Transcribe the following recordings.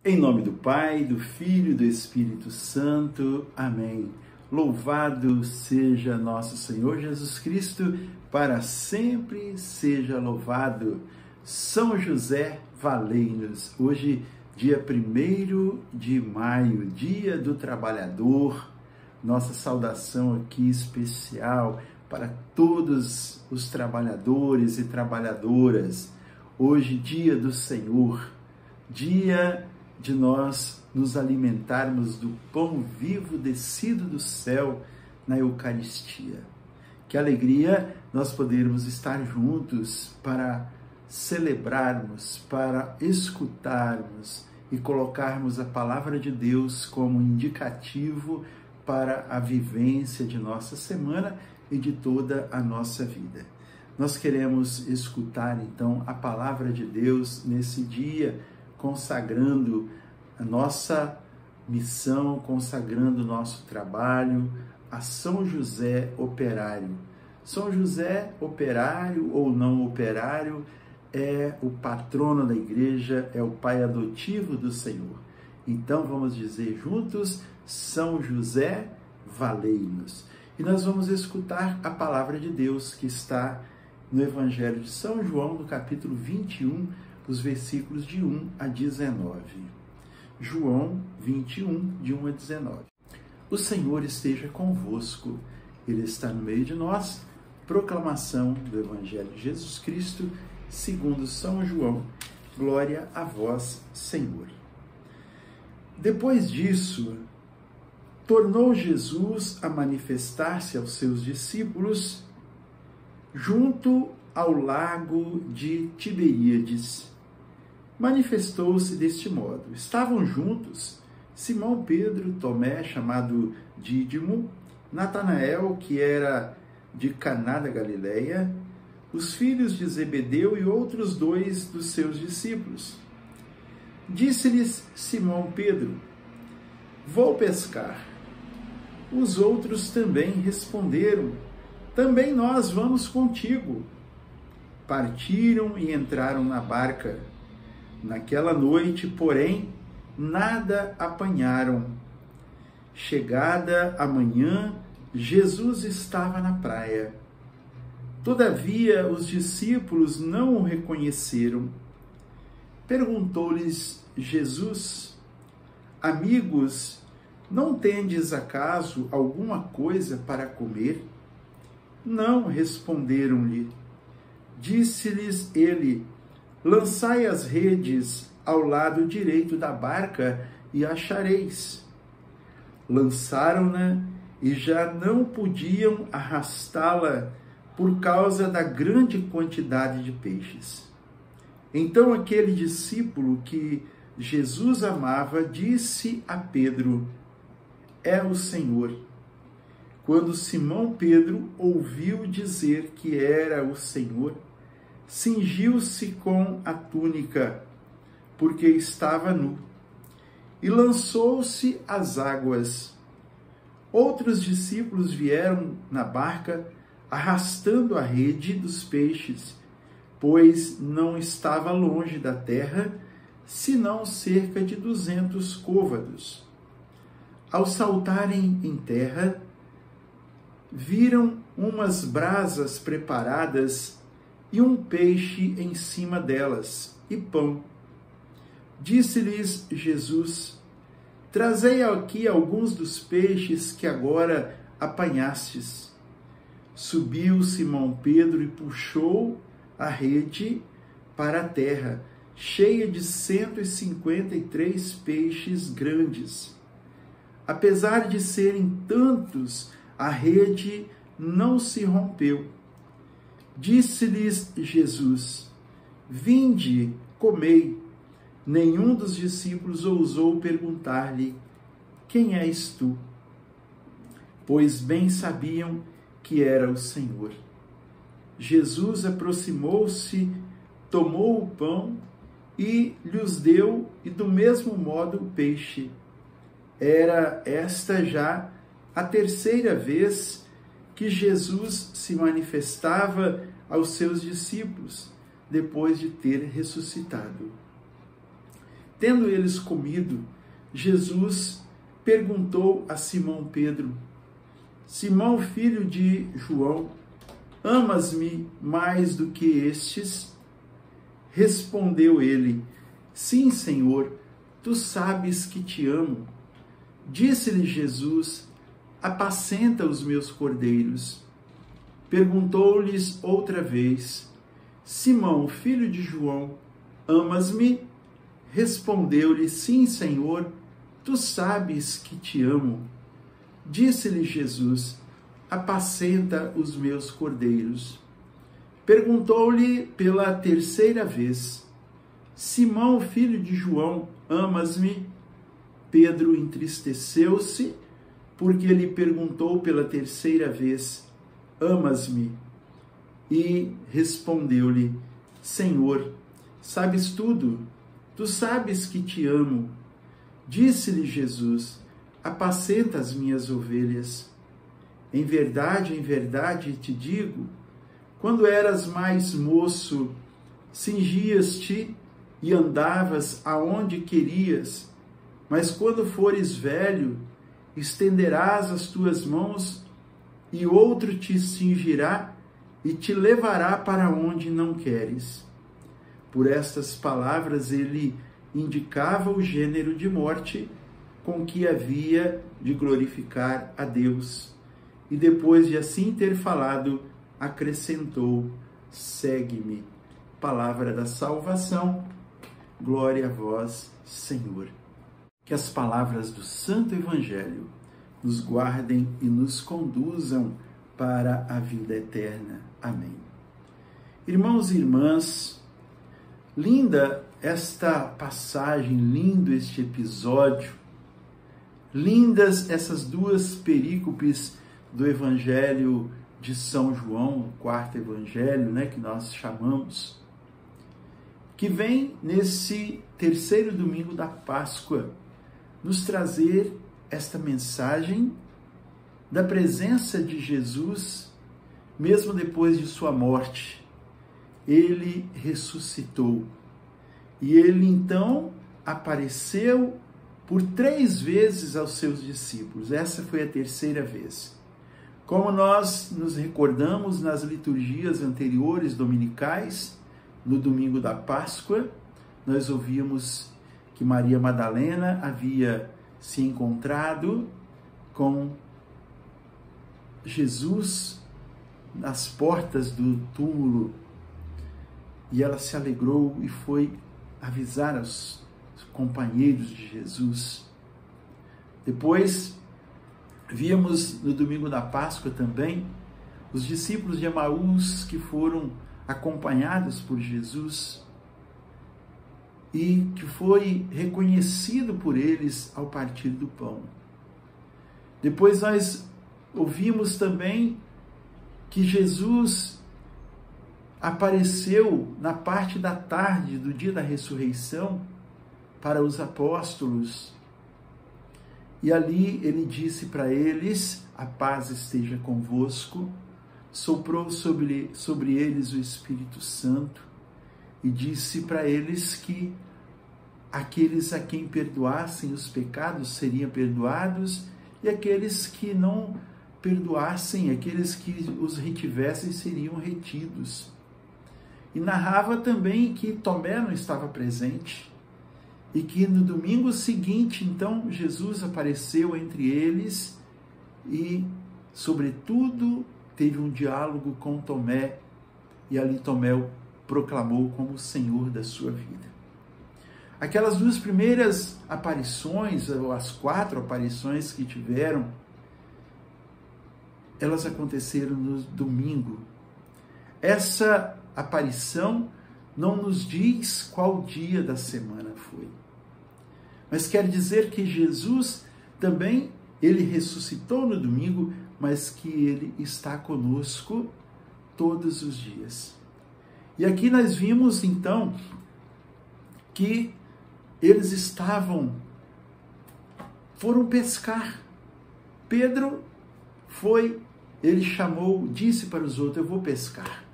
Em nome do Pai, do Filho e do Espírito Santo. Amém. Louvado seja nosso Senhor Jesus Cristo, para sempre seja louvado. São José, valei-nos. Hoje, dia 1º de maio, dia do trabalhador. Nossa saudação aqui especial para todos os trabalhadores e trabalhadoras. Hoje, dia do Senhor, dia de nós nos alimentarmos do pão vivo descido do céu na Eucaristia. Que alegria nós podermos estar juntos para celebrarmos, para escutarmos e colocarmos a palavra de Deus como indicativo para a vivência de nossa semana e de toda a nossa vida. Nós queremos escutar então a palavra de Deus nesse dia, consagrando a nossa missão, consagrando o nosso trabalho a São José operário. São José, operário ou não operário, é o patrono da igreja, é o pai adotivo do Senhor. Então vamos dizer juntos, São José, valei-nos. E nós vamos escutar a palavra de Deus que está no Evangelho de São João, no capítulo 21, os versículos de 1 a 19. João 21, de 1 a 19. O Senhor esteja convosco, Ele está no meio de nós. Proclamação do Evangelho de Jesus Cristo, segundo São João. Glória a vós, Senhor. Depois disso, tornou Jesus a manifestar-se aos seus discípulos junto ao lago de Tiberíades. Manifestou-se deste modo. Estavam juntos Simão Pedro, Tomé, chamado Dídimo, Natanael, que era de Caná da Galileia, os filhos de Zebedeu e outros 2 dos seus discípulos. Disse-lhes Simão Pedro: vou pescar. Os outros também responderam: também nós vamos contigo. Partiram e entraram na barca. Naquela noite, porém, nada apanharam. Chegada a manhã, Jesus estava na praia. Todavia, os discípulos não o reconheceram. Perguntou-lhes Jesus: amigos, não tendes acaso alguma coisa para comer? Não, responderam-lhe. Disse-lhes ele: lançai as redes ao lado direito da barca e achareis. Lançaram-na e já não podiam arrastá-la por causa da grande quantidade de peixes. Então aquele discípulo que Jesus amava disse a Pedro: é o Senhor. Quando Simão Pedro ouviu dizer que era o Senhor, cingiu-se com a túnica, porque estava nu, e lançou-se às águas. Outros discípulos vieram na barca, arrastando a rede dos peixes, pois não estava longe da terra, senão cerca de 200 côvados. Ao saltarem em terra, viram umas brasas preparadas e um peixe em cima delas, e pão. Disse-lhes Jesus: trazei aqui alguns dos peixes que agora apanhastes. Subiu Simão Pedro e puxou a rede para a terra, cheia de 153 peixes grandes. Apesar de serem tantos, a rede não se rompeu. Disse-lhes Jesus: vinde, comei. Nenhum dos discípulos ousou perguntar-lhe: quem és tu? Pois bem sabiam que era o Senhor. Jesus aproximou-se, tomou o pão e lhes deu, e do mesmo modo o peixe. Era esta já a 3ª vez que Jesus se manifestava aos seus discípulos, depois de ter ressuscitado. Tendo eles comido, Jesus perguntou a Simão Pedro: Simão, filho de João, amas-me mais do que estes? Respondeu ele: Sim, Senhor, tu sabes que te amo. Disse-lhe Jesus: Apacenta os meus cordeiros. Perguntou-lhes outra vez: Simão, filho de João, amas-me? Respondeu-lhe: Sim, Senhor, tu sabes que te amo. Disse-lhe Jesus: Apacenta os meus cordeiros. Perguntou-lhe pela terceira vez: Simão, filho de João, amas-me? Pedro entristeceu-se, porque lhe perguntou pela terceira vez: Amas-me? E respondeu-lhe: Senhor, sabes tudo, tu sabes que te amo. Disse-lhe Jesus: Apacenta as minhas ovelhas. Em verdade te digo, quando eras mais moço, cingias-te e andavas aonde querias, mas quando fores velho, estenderás as tuas mãos e outro te cingirá e te levará para onde não queres. Por estas palavras ele indicava o gênero de morte com que havia de glorificar a Deus. E depois de assim ter falado, acrescentou: Segue-me. Palavra da salvação. Glória a vós, Senhor. Que as palavras do Santo Evangelho nos guardem e nos conduzam para a vida eterna. Amém. Irmãos e irmãs, linda esta passagem, lindo este episódio, lindas essas duas perícopes do Evangelho de São João, o quarto Evangelho, que nós chamamos, que vem nesse terceiro domingo da Páscoa nos trazer esta mensagem da presença de Jesus, mesmo depois de sua morte. Ele ressuscitou. E ele então apareceu por 3 vezes aos seus discípulos. Essa foi a terceira vez. Como nós nos recordamos nas liturgias anteriores dominicais, no domingo da Páscoa, nós ouvimos que Maria Madalena havia se encontrado com Jesus nas portas do túmulo e ela se alegrou e foi avisar aos companheiros de Jesus. Depois, víamos no domingo da Páscoa também os discípulos de Emaús que foram acompanhados por Jesus e que foi reconhecido por eles ao partir do pão. Depois nós ouvimos também que Jesus apareceu na parte da tarde do dia da ressurreição para os apóstolos. E ali ele disse para eles: a paz esteja convosco. Soprou sobre eles o Espírito Santo e disse para eles que aqueles a quem perdoassem os pecados seriam perdoados e aqueles que não perdoassem, aqueles que os retivessem seriam retidos. E narrava também que Tomé não estava presente e que no domingo seguinte, então, Jesus apareceu entre eles e, sobretudo, teve um diálogo com Tomé e ali Tomé o proclamou como o Senhor da sua vida. Aquelas 2 primeiras aparições, ou as 4 aparições que tiveram, elas aconteceram no domingo. Essa aparição não nos diz qual dia da semana foi. Mas quer dizer que Jesus também, ele ressuscitou no domingo, mas que ele está conosco todos os dias. E aqui nós vimos, então, que eles foram pescar. Pedro ele chamou, disse para os outros: eu vou pescar.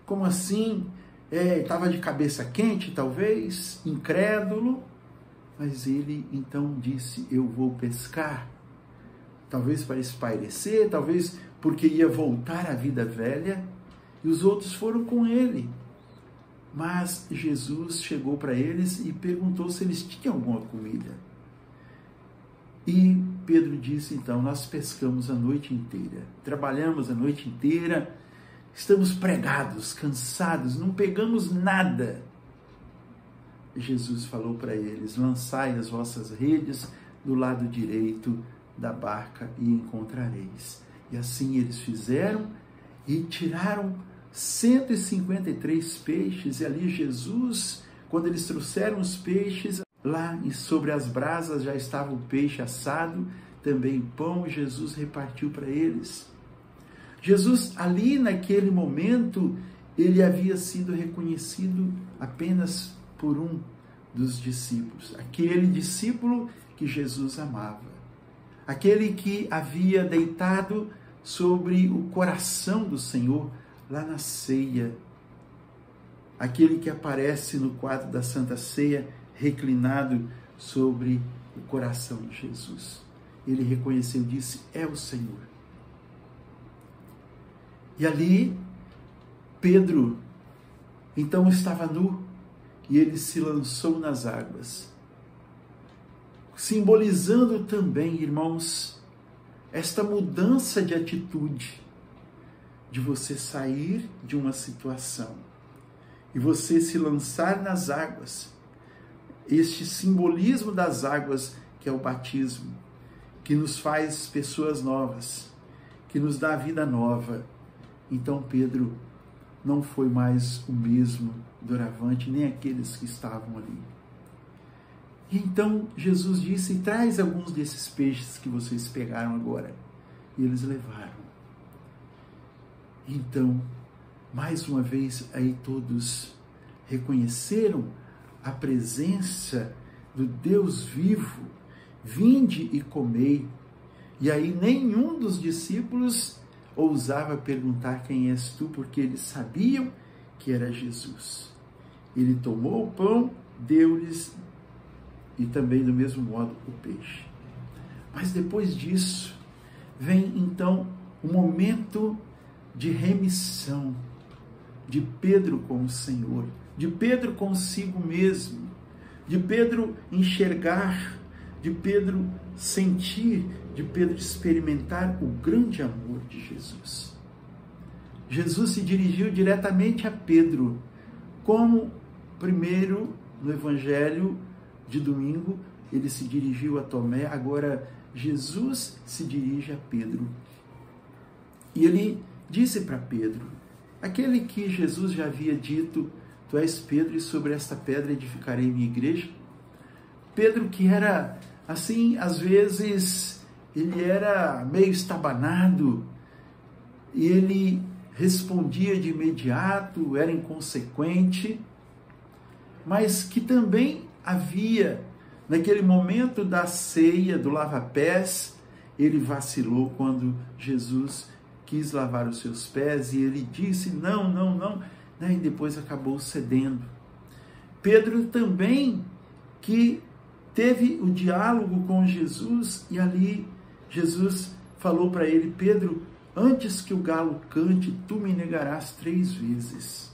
Como assim? Estava de cabeça quente, talvez, incrédulo, Mas ele então disse: eu vou pescar. Talvez para espairecer, talvez porque ia voltar à vida velha, e os outros foram com ele. Mas Jesus chegou para eles e perguntou se eles tinham alguma comida. E Pedro disse, então: nós pescamos a noite inteira, trabalhamos a noite inteira, estamos pregados, cansados, não pegamos nada. Jesus falou para eles: lançai as vossas redes do lado direito da barca e encontrareis. E assim eles fizeram e tiraram 153 peixes. E ali Jesus, quando eles trouxeram os peixes, lá sobre as brasas já estava o peixe assado, também pão, e Jesus repartiu para eles. Jesus, ali naquele momento, ele havia sido reconhecido apenas por um dos discípulos, aquele discípulo que Jesus amava, aquele que havia deitado sobre o coração do Senhor lá na ceia, aquele que aparece no quadro da Santa Ceia reclinado sobre o coração de Jesus. Ele reconheceu e disse: é o Senhor. E ali Pedro então estava nu e ele se lançou nas águas, simbolizando também, irmãos, esta mudança de atitude, de você sair de uma situação e você se lançar nas águas. Este simbolismo das águas, que é o batismo, que nos faz pessoas novas, que nos dá vida nova. Então Pedro não foi mais o mesmo doravante, nem aqueles que estavam ali. E então Jesus disse: traz alguns desses peixes que vocês pegaram agora. E eles levaram. Então, mais uma vez, aí todos reconheceram a presença do Deus vivo. Vinde e comei. E aí nenhum dos discípulos ousava perguntar: quem és tu? Porque eles sabiam que era Jesus. Ele tomou o pão, deu-lhes, e também do mesmo modo o peixe. Mas depois disso, vem então o momento de remissão de Pedro com o Senhor, de Pedro consigo mesmo, de Pedro enxergar, de Pedro sentir, de Pedro experimentar o grande amor de Jesus. Jesus se dirigiu diretamente a Pedro, como primeiro no Evangelho de domingo ele se dirigiu a Tomé, agora Jesus se dirige a Pedro. E ele disse para Pedro, aquele que Jesus já havia dito: tu és Pedro, e sobre esta pedra edificarei minha igreja. Pedro, que era assim, às vezes ele era meio estabanado, e ele respondia de imediato, era inconsequente, mas que também havia, naquele momento da ceia, do lava-pés, ele vacilou quando Jesus quis lavar os seus pés, e ele disse: não, não, não, e depois acabou cedendo. Pedro também, que teve o diálogo com Jesus, e ali Jesus falou para ele: Pedro, antes que o galo cante, tu me negarás 3 vezes.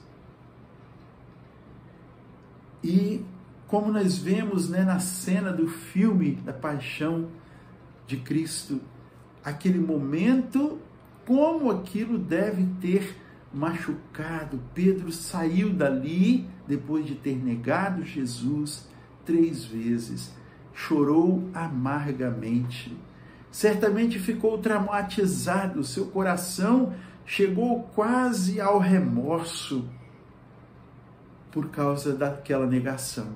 E como nós vemos, na cena do filme da Paixão de Cristo, aquele momento, como aquilo deve ter machucado. Pedro saiu dali, depois de ter negado Jesus 3 vezes, chorou amargamente, certamente ficou traumatizado, seu coração chegou quase ao remorso por causa daquela negação.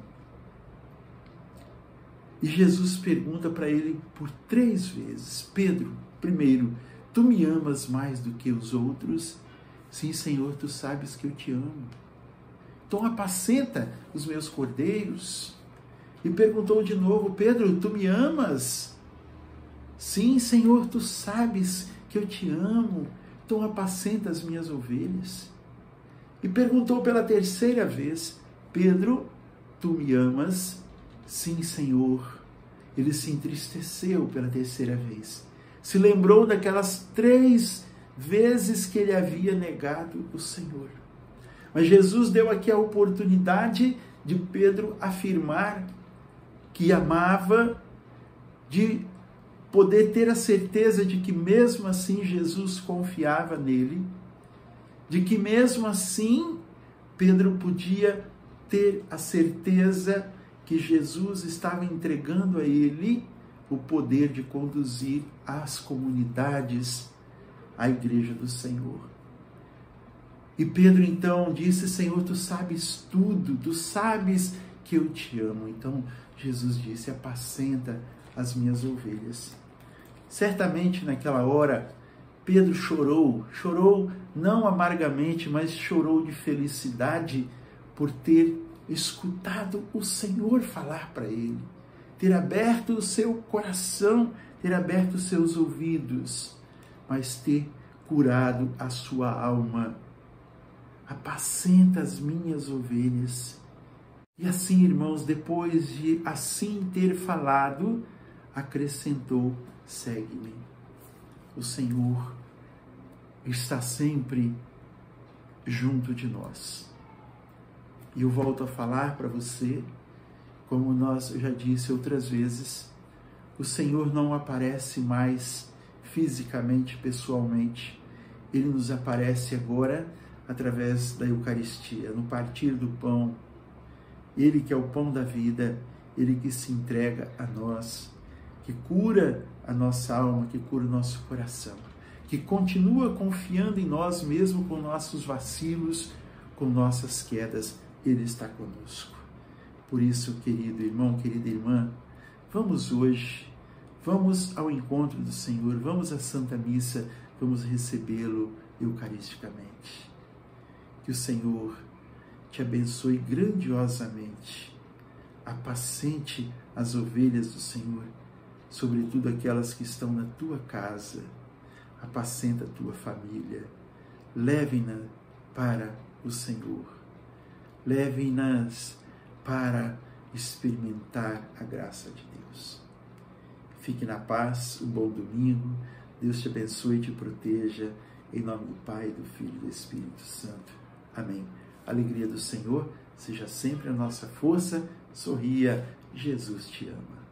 E Jesus pergunta para ele por 3 vezes: Pedro, primeiro, tu me amas mais do que os outros? Sim, Senhor, tu sabes que eu te amo. Então apacenta os meus cordeiros. E perguntou de novo: Pedro, tu me amas? Sim, Senhor, tu sabes que eu te amo. Então apacenta as minhas ovelhas. E perguntou pela 3ª vez: Pedro, tu me amas? Sim, Senhor. Ele se entristeceu pela terceira vez. Se lembrou daquelas 3 vezes que ele havia negado o Senhor. Mas Jesus deu aqui a oportunidade de Pedro afirmar que amava, de poder ter a certeza de que mesmo assim Jesus confiava nele, de que mesmo assim Pedro podia ter a certeza que Jesus estava entregando a ele o poder de conduzir as comunidades à igreja do Senhor. E Pedro então disse: Senhor, tu sabes tudo, tu sabes que eu te amo. Então Jesus disse: apacenta as minhas ovelhas. Certamente naquela hora Pedro chorou não amargamente, mas chorou de felicidade por ter escutado o Senhor falar para ele, ter aberto o seu coração, ter aberto os seus ouvidos, mas ter curado a sua alma. Apacenta as minhas ovelhas. E assim, irmãos, depois de assim ter falado, acrescentou: segue-me. O Senhor está sempre junto de nós. E eu volto a falar para você, como eu já disse outras vezes, o Senhor não aparece mais fisicamente, pessoalmente. Ele nos aparece agora através da Eucaristia, no partir do pão. Ele que é o pão da vida, Ele que se entrega a nós, que cura a nossa alma, que cura o nosso coração, que continua confiando em nós mesmo com nossos vacilos, com nossas quedas. Ele está conosco. Por isso, querido irmão, querida irmã, vamos hoje, vamos ao encontro do Senhor, vamos à Santa Missa, vamos recebê-lo eucaristicamente. Que o Senhor te abençoe grandiosamente. Apacente as ovelhas do Senhor, sobretudo aquelas que estão na tua casa. Apacenta a tua família. Leve-na para o Senhor. Leve-nas para experimentar a graça de Deus. Fique na paz, um bom domingo. Deus te abençoe e te proteja. Em nome do Pai, do Filho e do Espírito Santo. Amém. A alegria do Senhor seja sempre a nossa força. Sorria, Jesus te ama.